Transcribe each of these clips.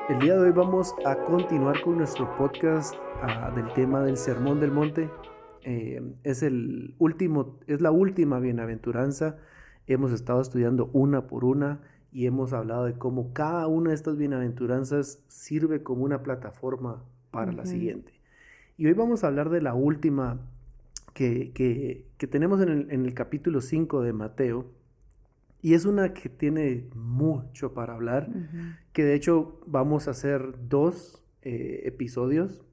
El día de hoy vamos a continuar con nuestro podcast del tema del Sermón del Monte. Es la última bienaventuranza. Hemos estado estudiando una por una y hemos hablado de cómo cada una de estas bienaventuranzas sirve como una plataforma para la siguiente. Y hoy vamos a hablar de la última que tenemos en el capítulo 5 de Mateo. Y es una que tiene mucho para hablar, que de hecho vamos a hacer 2 episodios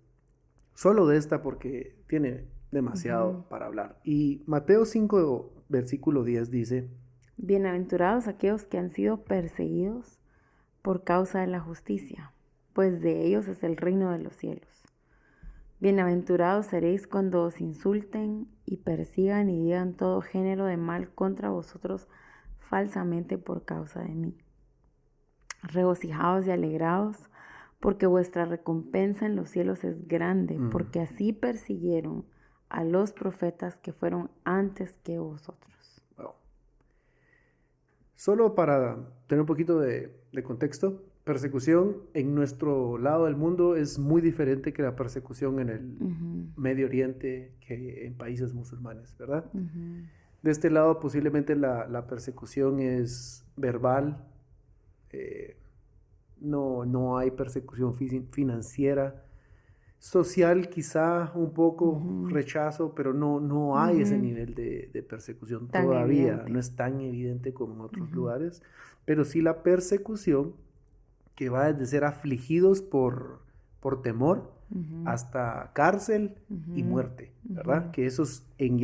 solo de esta porque tiene demasiado para hablar. Y Mateo 5, versículo 10 dice: Bienaventurados aquellos que han sido perseguidos por causa de la justicia, pues de ellos es el reino de los cielos. Bienaventurados seréis cuando os insulten y persigan y digan todo género de mal contra vosotros falsamente por causa de mí. Regocijaos y alegraos, porque vuestra recompensa en los cielos es grande, porque así persiguieron a los profetas que fueron antes que vosotros. Wow. Solo para tener un poquito de contexto, persecución en nuestro lado del mundo es muy diferente que la persecución en el Medio Oriente, que en países musulmanes, ¿verdad? De este lado posiblemente la persecución es verbal, no hay persecución financiera, social quizá un poco rechazo, pero no hay ese nivel de persecución Tan todavía, evidente. no es tan evidente como en otros lugares, pero sí la persecución que va desde ser afligidos por temor hasta cárcel y muerte, ¿verdad? Que eso es en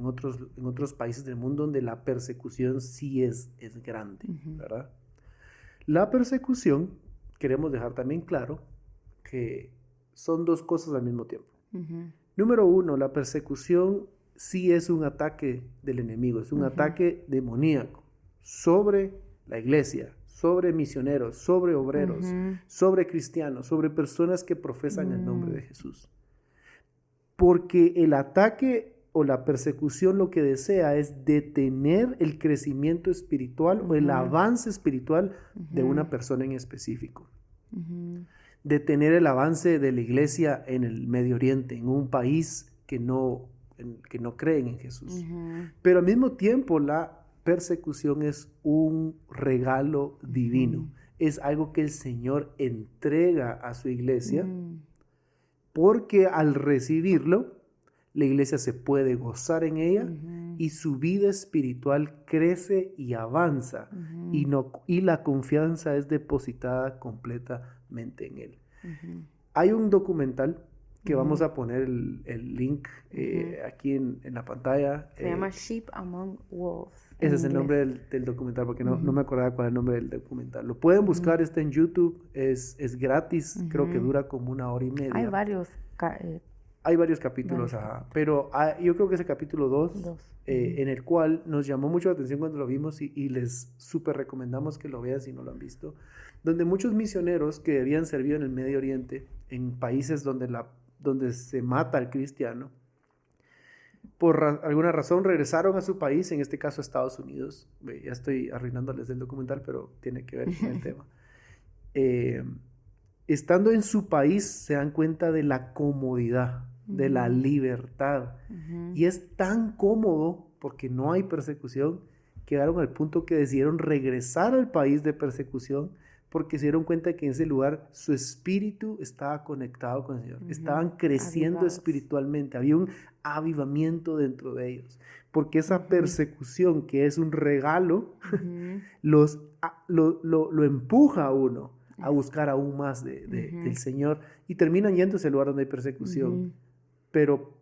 otros países del mundo donde la persecución sí es grande, ¿verdad? La persecución, queremos dejar también claro que son 2 cosas al mismo tiempo. Número 1, la persecución sí es un ataque del enemigo, es un ataque demoníaco sobre la iglesia, sobre misioneros, sobre obreros, sobre cristianos, sobre personas que profesan el nombre de Jesús. Porque el ataque o la persecución lo que desea es detener el crecimiento espiritual o el avance espiritual de una persona en específico. Detener el avance de la iglesia en el Medio Oriente, en un país que no creen en Jesús. Pero al mismo tiempo la persecución es un regalo divino. Es algo que el Señor entrega a su iglesia porque al recibirlo, la iglesia se puede gozar en ella y su vida espiritual crece y avanza y la confianza es depositada completamente en él. Hay un documental que vamos a poner el link aquí en la pantalla. Se llama Sheep Among Wolves. Ese es el nombre del documental, porque no me acordaba cuál es el nombre del documental. Lo pueden buscar, está en YouTube, es gratis, creo que dura como 1 hora y media. Hay varios capítulos, pero yo creo que es el capítulo 2, en el cual nos llamó mucho la atención cuando lo vimos y les súper recomendamos que lo vean si no lo han visto, donde muchos misioneros que habían servido en el Medio Oriente, en países donde se mata al cristiano, por alguna razón regresaron a su país, en este caso a Estados Unidos. Ya estoy arruinándoles el documental, pero tiene que ver con el tema. Estando en su país se dan cuenta de la comodidad, de la libertad. Y es tan cómodo, porque no hay persecución, que llegaron al punto que decidieron regresar al país de persecución, porque se dieron cuenta que en ese lugar su espíritu estaba conectado con el Señor. Estaban creciendo espiritualmente, había un avivamiento dentro de ellos. Porque esa persecución, que es un regalo, lo empuja a uno a buscar aún más del Señor, y terminan yendo a ese lugar donde hay persecución. Pero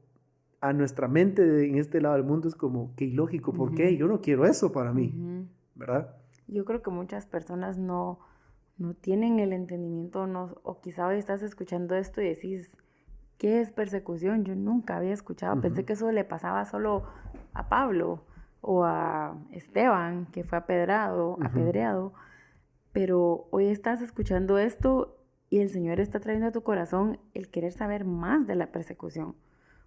a nuestra mente en este lado del mundo es como que ilógico. ¿Por qué? Yo no quiero eso para mí, ¿verdad? Yo creo que muchas personas no tienen el entendimiento, o quizá hoy estás escuchando esto y decís, ¿qué es persecución? Yo nunca había escuchado, pensé que eso le pasaba solo a Pablo o a Esteban, que fue apedreado, pero hoy estás escuchando esto y el Señor está trayendo a tu corazón el querer saber más de la persecución,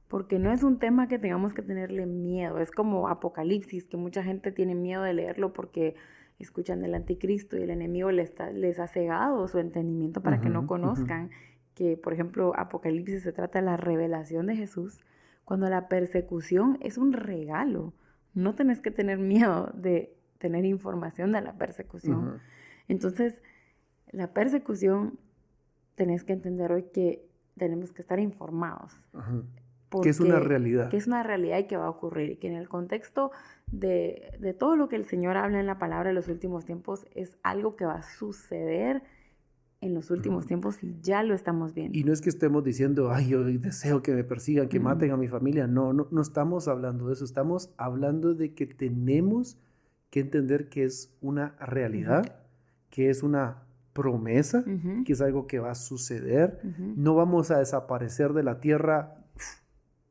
porque no es un tema que tengamos que tenerle miedo. Es como Apocalipsis, que mucha gente tiene miedo de leerlo porque escuchan del anticristo y el enemigo les ha cegado su entendimiento para que no conozcan que, por ejemplo, Apocalipsis se trata de la revelación de Jesús, cuando la persecución es un regalo. No tenés que tener miedo de tener información de la persecución. Entonces, la persecución, tenés que entender hoy que tenemos que estar informados. Que es una realidad. Que es una realidad y que va a ocurrir. Y que en el contexto de todo lo que el Señor habla en la palabra de los últimos tiempos es algo que va a suceder en los últimos tiempos y ya lo estamos viendo. Y no es que estemos diciendo, ay, yo deseo que me persigan, que maten a mi familia. No estamos hablando de eso. Estamos hablando de que tenemos que entender que es una realidad, que es una promesa, que es algo que va a suceder. No vamos a desaparecer de la tierra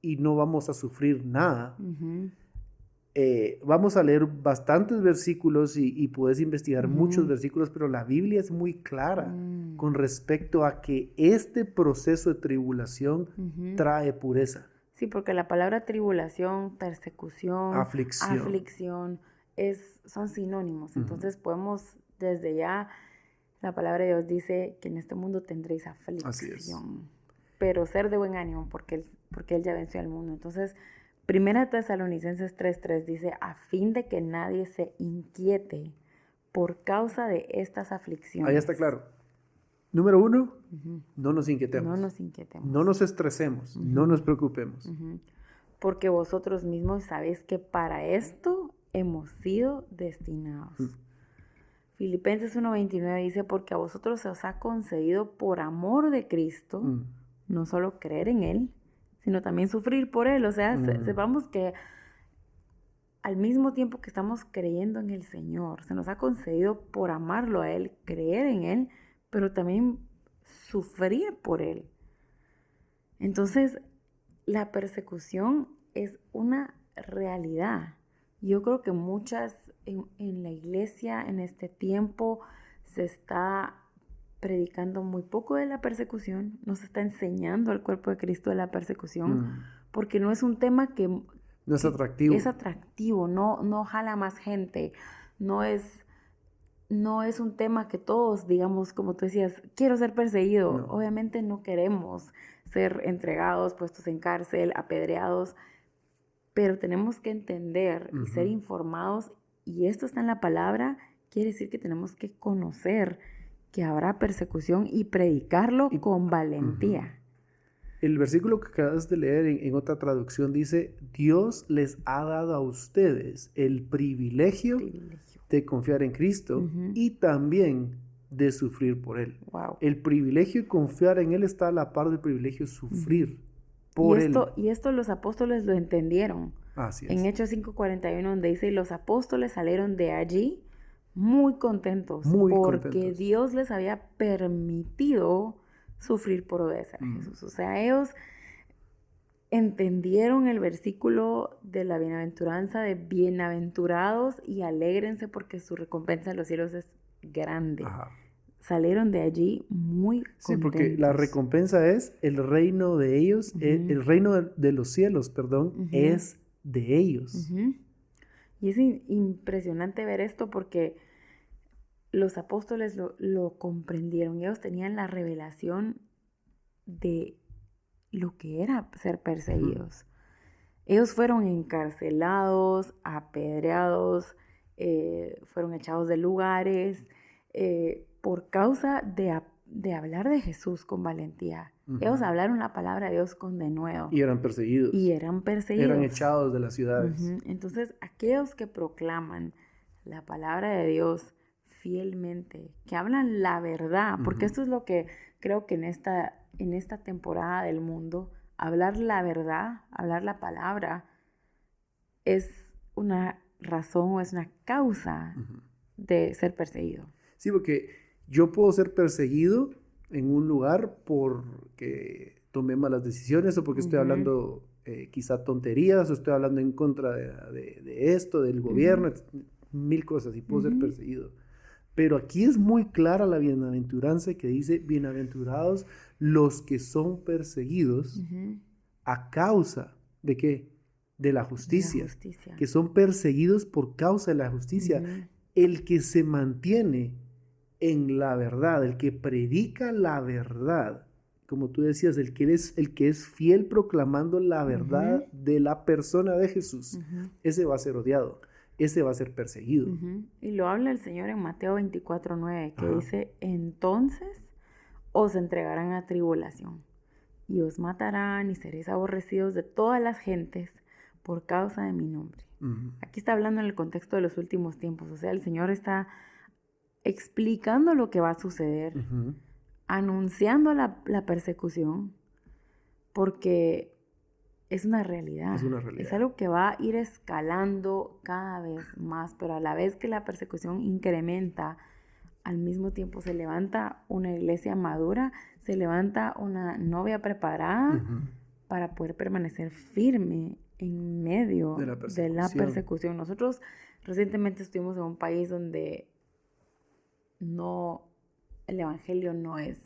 y no vamos a sufrir nada. Vamos a leer bastantes versículos y puedes investigar muchos versículos, pero la Biblia es muy clara con respecto a que este proceso de tribulación trae pureza. Sí, porque la palabra tribulación, persecución, aflicción son sinónimos. Entonces podemos desde ya, la palabra de Dios dice que en este mundo tendréis aflicción. Así es. Pero ser de buen ánimo porque Él ya venció al mundo. Entonces, 1 Tesalonicenses 3:3 dice, a fin de que nadie se inquiete por causa de estas aflicciones. Ahí está claro. Número 1, no nos inquietemos. No nos inquietemos. No nos estresemos, no nos preocupemos. Porque vosotros mismos sabéis que para esto hemos sido destinados. Filipenses 1:29 dice, porque a vosotros se os ha concedido por amor de Cristo, no solo creer en Él, sino también sufrir por Él. O sea, sepamos que al mismo tiempo que estamos creyendo en el Señor, se nos ha concedido por amarlo a Él, creer en Él, pero también sufrir por Él. Entonces, la persecución es una realidad. Yo creo que muchas en la iglesia en este tiempo se está predicando muy poco de la persecución, no se está enseñando al cuerpo de Cristo de la persecución, porque no es un tema que no es atractivo. Es atractivo, no jala más gente, no es un tema que todos, digamos, como tú decías, quiero ser perseguido. No. Obviamente no queremos ser entregados, puestos en cárcel, apedreados, pero tenemos que entender y ser informados, y esto está en la palabra, quiere decir que tenemos que conocer que habrá persecución y predicarlo con valentía. El versículo que acabas de leer en otra traducción dice, Dios les ha dado a ustedes el privilegio de confiar en Cristo y también de sufrir por Él. Wow. El privilegio de confiar en Él está a la par del privilegio de sufrir por Él. Y esto los apóstoles lo entendieron. Así es. En Hechos 5:41 donde dice, los apóstoles salieron de allí muy contentos porque Dios les había permitido sufrir por obedecer a Jesús. O sea, ellos entendieron el versículo de la bienaventuranza de bienaventurados y alégrense porque su recompensa en los cielos es grande. Salieron de allí muy contentos. Sí, porque la recompensa es el reino de ellos, el reino de los cielos, es de ellos. Y es impresionante ver esto porque los apóstoles lo comprendieron. Ellos tenían la revelación de lo que era ser perseguidos. Ellos fueron encarcelados, apedreados, fueron echados de lugares por causa de hablar de Jesús con valentía. Ellos hablaron la palabra de Dios con denuedo. Y eran perseguidos. Eran echados de las ciudades. Entonces, aquellos que proclaman la palabra de Dios fielmente, que hablan la verdad, porque esto es lo que creo que en esta temporada del mundo, hablar la verdad, hablar la palabra, es una razón o es una causa de ser perseguido. Sí, porque yo puedo ser perseguido en un lugar porque tomé malas decisiones o porque estoy hablando quizá tonterías o estoy hablando en contra de esto, del gobierno, mil cosas, y puedo ser perseguido. Pero aquí es muy clara la bienaventuranza que dice, bienaventurados los que son perseguidos a causa ¿de qué? De la justicia. Que son perseguidos por causa de la justicia. el que se mantiene en la verdad, el que predica la verdad, como tú decías, el que es fiel proclamando la verdad de la persona de Jesús, ese va a ser odiado, ese va a ser perseguido. Y lo habla el Señor en Mateo 24:9, que dice, entonces os entregarán a tribulación, y os matarán, y seréis aborrecidos de todas las gentes por causa de mi nombre. Aquí está hablando en el contexto de los últimos tiempos, o sea, el Señor está explicando lo que va a suceder, anunciando la persecución, porque es una realidad. Es algo que va a ir escalando cada vez más, pero a la vez que la persecución incrementa, al mismo tiempo se levanta una iglesia madura, se levanta una novia preparada para poder permanecer firme en medio de la persecución. Nosotros recientemente estuvimos en un país donde el evangelio no es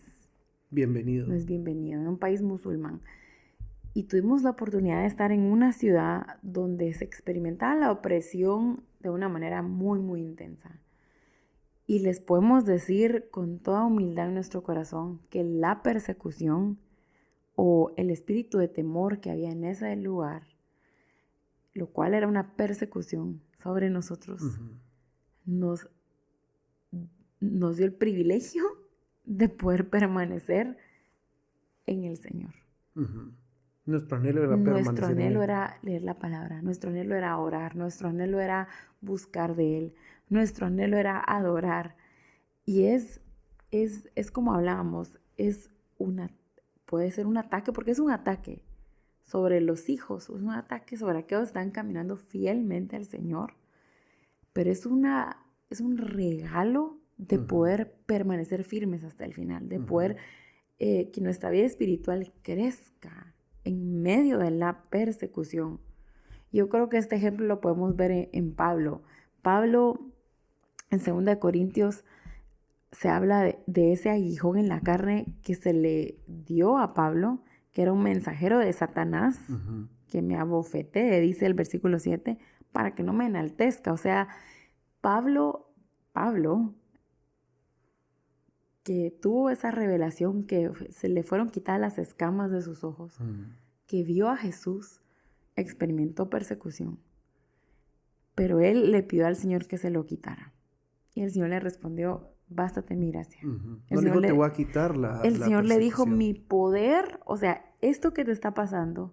bienvenido. No es bienvenido, en un país musulmán. Y tuvimos la oportunidad de estar en una ciudad donde se experimentaba la opresión de una manera muy, muy intensa. Y les podemos decir con toda humildad en nuestro corazón que la persecución o el espíritu de temor que había en ese lugar, lo cual era una persecución sobre nosotros, nos dio el privilegio de poder permanecer en el Señor. Nuestro anhelo era permanecer. Nuestro anhelo era leer la palabra, nuestro anhelo era orar, nuestro anhelo era buscar de Él, nuestro anhelo era adorar. Y es como hablábamos, puede ser un ataque, porque es un ataque sobre los hijos, es un ataque sobre aquellos que están caminando fielmente al Señor, pero es un regalo de poder permanecer firmes hasta el final, de poder que nuestra vida espiritual crezca en medio de la persecución. Yo creo que este ejemplo lo podemos ver en Pablo. Pablo, en 2 Corintios, se habla de ese aguijón en la carne que se le dio a Pablo, que era un mensajero de Satanás, que me abofetee, dice el versículo 7, para que no me enaltezca. O sea, Pablo, que tuvo esa revelación, que se le fueron quitadas las escamas de sus ojos, que vio a Jesús, experimentó persecución, pero él le pidió al Señor que se lo quitara. Y el Señor le respondió, bástate mi gracia. No dijo, te voy a quitar la El Señor le dijo, mi poder, o sea, esto que te está pasando,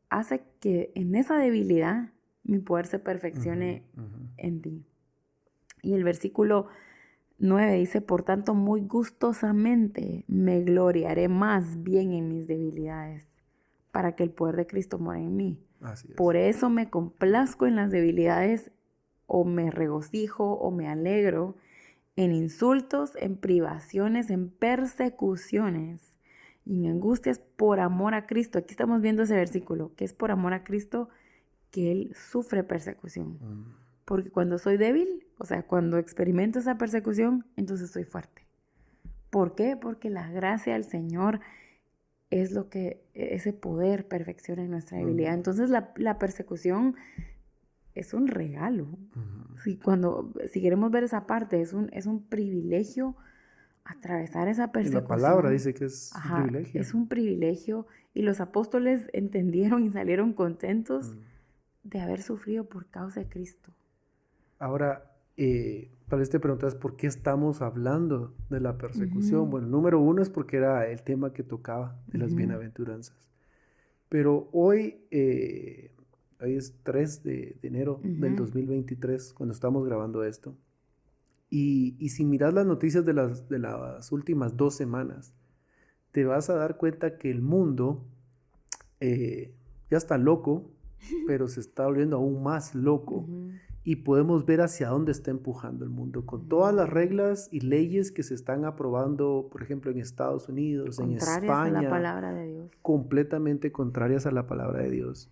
hace que en esa debilidad mi poder se perfeccione en ti. Y el versículo 9 dice, por tanto, muy gustosamente me gloriaré más bien en mis debilidades, para que el poder de Cristo more en mí. Así es. Por eso me complazco en las debilidades, o me regocijo, o me alegro, en insultos, en privaciones, en persecuciones y en angustias por amor a Cristo. Aquí estamos viendo ese versículo, que es por amor a Cristo que Él sufre persecución. Porque cuando soy débil, o sea, cuando experimento esa persecución, entonces soy fuerte. ¿Por qué? Porque la gracia del Señor es lo que ese poder perfecciona en nuestra debilidad. Entonces la persecución es un regalo. Si queremos ver esa parte, es un privilegio atravesar esa persecución. Y la palabra dice que es un privilegio. Es un privilegio. Y los apóstoles entendieron y salieron contentos de haber sufrido por causa de Cristo. Ahora, tal vez te preguntas por qué estamos hablando de la persecución. Bueno, número uno es porque era el tema que tocaba de las bienaventuranzas. Pero hoy es 3 de enero del 2023, cuando estamos grabando esto. Y si miras las noticias de las últimas 2 semanas, te vas a dar cuenta que el mundo ya está loco, pero se está volviendo aún más loco. Y podemos ver hacia dónde está empujando el mundo, con todas las reglas y leyes que se están aprobando, por ejemplo, en Estados Unidos, en España. Contrarias a la palabra de Dios. Completamente contrarias a la palabra de Dios.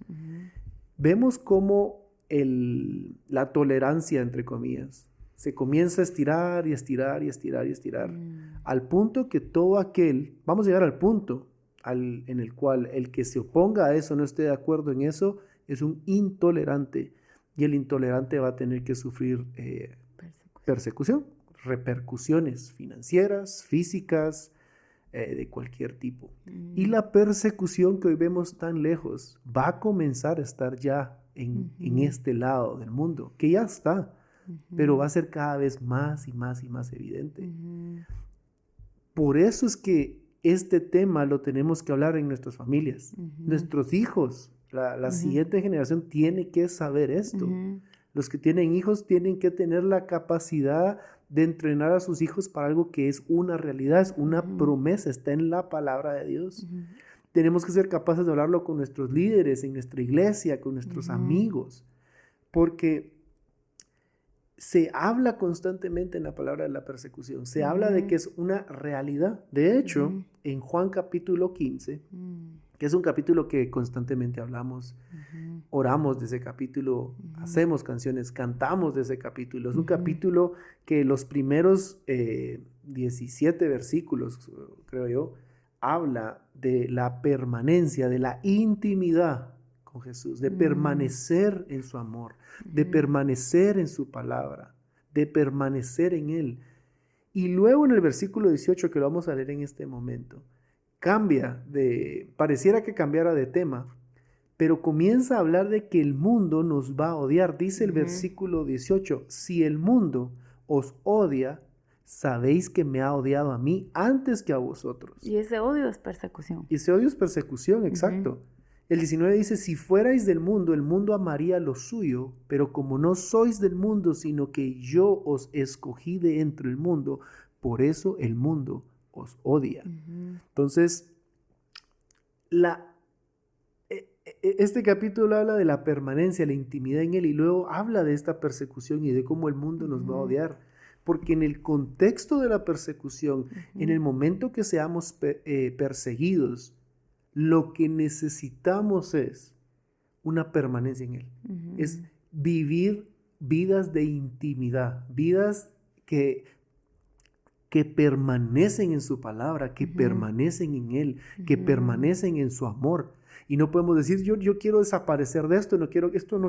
Vemos cómo la tolerancia, entre comillas, se comienza a estirar y estirar y estirar y estirar, al punto que todo aquel, vamos a llegar al punto en el cual el que se oponga a eso, no esté de acuerdo en eso, es un intolerante. Y el intolerante va a tener que sufrir persecución, repercusiones financieras, físicas, de cualquier tipo. Y la persecución que hoy vemos tan lejos va a comenzar a estar ya en este lado del mundo, que ya está, pero va a ser cada vez más y más y más evidente. Por eso es que este tema lo tenemos que hablar en nuestras familias. Nuestros hijos, la siguiente generación tiene que saber esto. Los que tienen hijos tienen que tener la capacidad de entrenar a sus hijos para algo que es una realidad, es una promesa, está en la palabra de Dios. Tenemos que ser capaces de hablarlo con nuestros líderes, en nuestra iglesia, con nuestros amigos, porque se habla constantemente en la palabra de la persecución, se habla de que es una realidad. De hecho, en Juan capítulo 15, que es un capítulo que constantemente hablamos, oramos de ese capítulo, hacemos canciones, cantamos de ese capítulo. Es un capítulo que los primeros 17 versículos, creo yo, habla de la permanencia, de la intimidad con Jesús, de permanecer en su amor, de permanecer en su palabra, de permanecer en Él. Y luego en el versículo 18, que lo vamos a leer en este momento, pareciera que cambiara de tema, pero comienza a hablar de que el mundo nos va a odiar. Dice el versículo 18, si el mundo os odia, sabéis que me ha odiado a mí antes que a vosotros. Y ese odio es persecución. Y ese odio es persecución, exacto. El 19 dice, si fuerais del mundo, el mundo amaría lo suyo, pero como no sois del mundo, sino que yo os escogí de entre el mundo, por eso el mundo os odia. Entonces, este capítulo habla de la permanencia, la intimidad en Él, y luego habla de esta persecución y de cómo el mundo nos va a odiar. Porque en el contexto de la persecución, en el momento que seamos perseguidos, lo que necesitamos es una permanencia en Él. Es vivir vidas de intimidad, vidas que permanecen en su palabra, que permanecen en Él, que permanecen en su amor. Y no podemos decir, yo quiero desaparecer de esto, no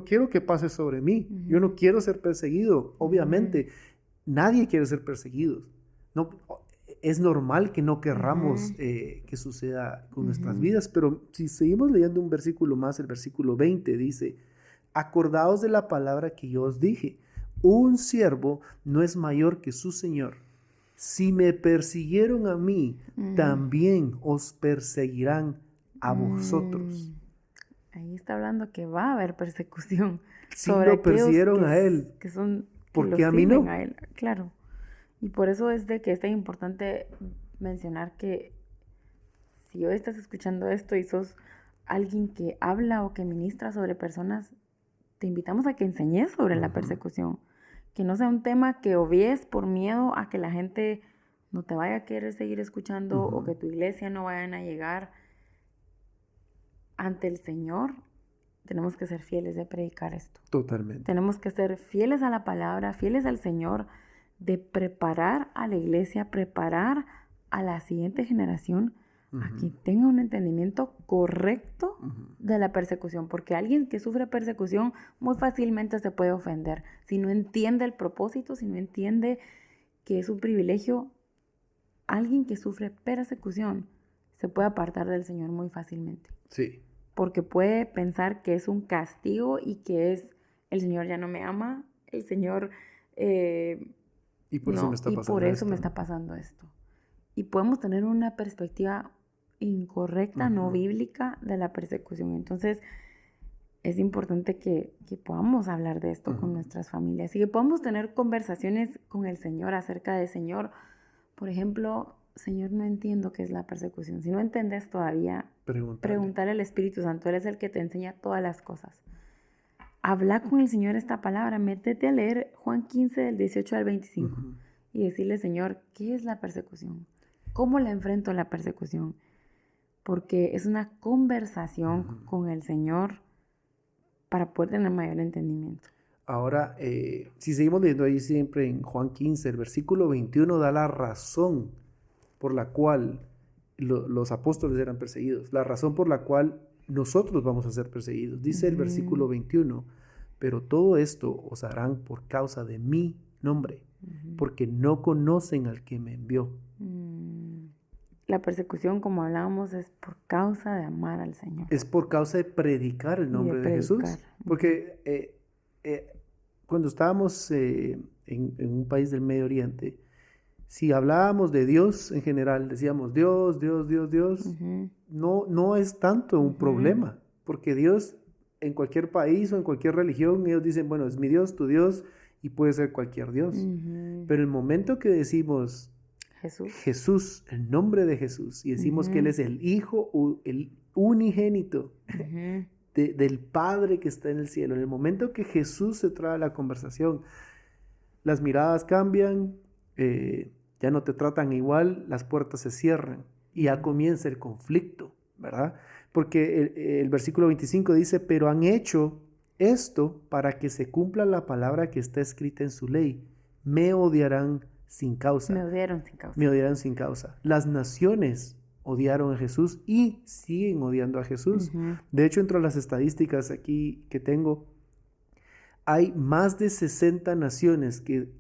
quiero que pase sobre mí, yo no quiero ser perseguido. Obviamente, nadie quiere ser perseguido. No, es normal que no querramos que suceda con nuestras vidas, pero si seguimos leyendo un versículo más, el versículo 20 dice, acordaos de la palabra que yo os dije, un siervo no es mayor que su Señor. Si me persiguieron a mí, también os perseguirán a vosotros. Ahí está hablando que va a haber persecución. Si lo persiguieron a Él, ¿por qué a mí no? A Él, claro. Y por eso es de que es tan importante mencionar que si hoy estás escuchando esto y sos alguien que habla o que ministra sobre personas, te invitamos a que enseñes sobre la persecución. Que no sea un tema que obvies por miedo a que la gente no te vaya a querer seguir escuchando o que tu iglesia no vayan a llegar. Ante el Señor tenemos que ser fieles de predicar esto. Totalmente. Tenemos que ser fieles a la palabra, fieles al Señor, de preparar a la iglesia, preparar a la siguiente generación a que tenga un entendimiento correcto de la persecución, porque alguien que sufre persecución muy fácilmente se puede ofender si no entiende el propósito, si no entiende que es un privilegio. Alguien que sufre persecución se puede apartar del Señor muy fácilmente. Sí. Porque puede pensar que es un castigo y que es el Señor ya no me ama, el Señor y por eso me está pasando esto. Y podemos tener una perspectiva incorrecta, no bíblica de la persecución. Entonces, es importante que podamos hablar de esto con nuestras familias y que podamos tener conversaciones con el Señor acerca de, Señor, por ejemplo, Señor, no entiendo qué es la persecución. Si no entiendes todavía, pregúntale al Espíritu Santo. Él es el que te enseña todas las cosas. Habla con el Señor esta palabra. Métete a leer Juan 15, del 18 al 25. Y decirle, Señor, ¿qué es la persecución? ¿Cómo la enfrento la persecución? Porque es una conversación con el Señor para poder tener mayor entendimiento. Ahora, si seguimos leyendo ahí siempre en Juan 15, el versículo 21 da la razón por la cual los apóstoles eran perseguidos, la razón por la cual nosotros vamos a ser perseguidos. Dice el versículo 21, pero todo esto os harán por causa de mi nombre, porque no conocen al que me envió. La persecución, como hablábamos, es por causa de amar al Señor. Es por causa de predicar el nombre de Jesús. Porque cuando estábamos en un país del Medio Oriente, si hablábamos de Dios en general, decíamos Dios, Dios, Dios, Dios, no es tanto un problema, porque Dios en cualquier país o en cualquier religión, ellos dicen, bueno, es mi Dios, tu Dios, y puede ser cualquier Dios. Pero el momento que decimos Jesús, el nombre de Jesús, y decimos que Él es el Hijo, el unigénito del Padre que está en el cielo, en el momento que Jesús se trae a la conversación, las miradas cambian, ya no te tratan igual, las puertas se cierran y ya comienza el conflicto, ¿verdad? Porque el versículo 25 dice, pero han hecho esto para que se cumpla la palabra que está escrita en su ley. Me odiarán sin causa. Me odiaron sin causa. Me odiarán sin causa. Las naciones odiaron a Jesús y siguen odiando a Jesús. De hecho, entre las estadísticas aquí que tengo, hay más de 60 naciones que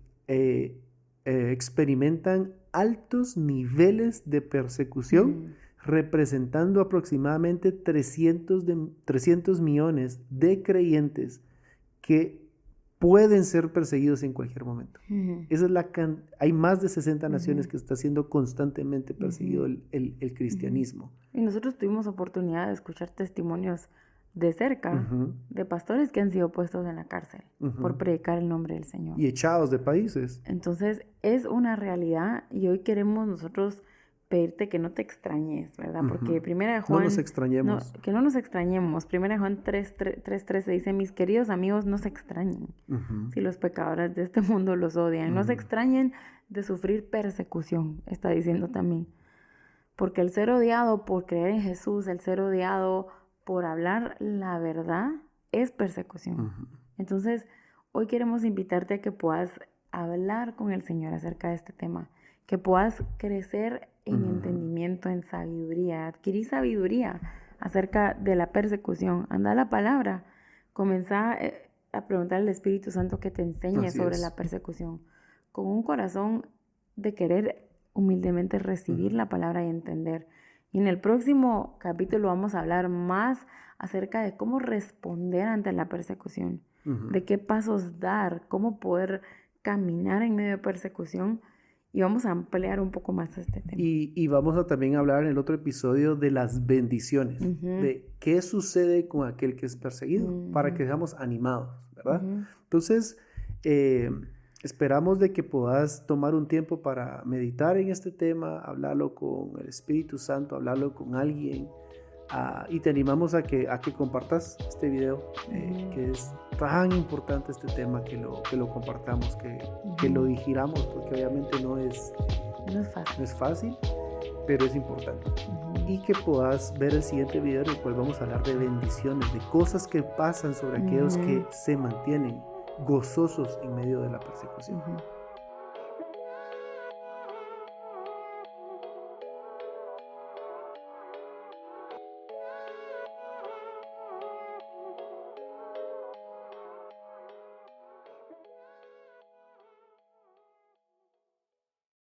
experimentan altos niveles de persecución, representando aproximadamente 300 millones de creyentes que pueden ser perseguidos en cualquier momento. Esa es hay más de 60 naciones que está siendo constantemente perseguido el cristianismo. Y nosotros tuvimos oportunidad de escuchar testimonios de cerca de pastores que han sido puestos en la cárcel por predicar el nombre del Señor. Y echados de países. Entonces, es una realidad y hoy queremos nosotros pedirte que no te extrañes, ¿verdad? Porque primera de Juan... No nos extrañemos. Que no nos extrañemos. Primera de Juan 3:13 dice, mis queridos amigos, no se extrañen si los pecadores de este mundo los odian. No se extrañen de sufrir persecución, está diciendo también. Porque el ser odiado por creer en Jesús, el ser odiado por hablar la verdad, es persecución. Entonces, hoy queremos invitarte a que puedas hablar con el Señor acerca de este tema, que puedas crecer en entendimiento, en sabiduría, adquirir sabiduría acerca de la persecución. Anda a la palabra, comenzá a preguntar al Espíritu Santo que te enseñe sobre la persecución, con un corazón de querer humildemente recibir la palabra y entender. Y en el próximo capítulo vamos a hablar más acerca de cómo responder ante la persecución, de qué pasos dar, cómo poder caminar en medio de persecución, y vamos a ampliar un poco más este tema. Y vamos a también hablar en el otro episodio de las bendiciones, de qué sucede con aquel que es perseguido, para que seamos animados, ¿verdad? Entonces, esperamos de que puedas tomar un tiempo para meditar en este tema, hablarlo con el Espíritu Santo, hablarlo con alguien, y te animamos a que compartas este video, que es tan importante este tema, que lo compartamos, que lo digiramos, porque obviamente no es fácil, pero es importante. Y que puedas ver el siguiente video en el cual vamos a hablar de bendiciones, de cosas que pasan sobre aquellos que se mantienen gozosos en medio de la persecución.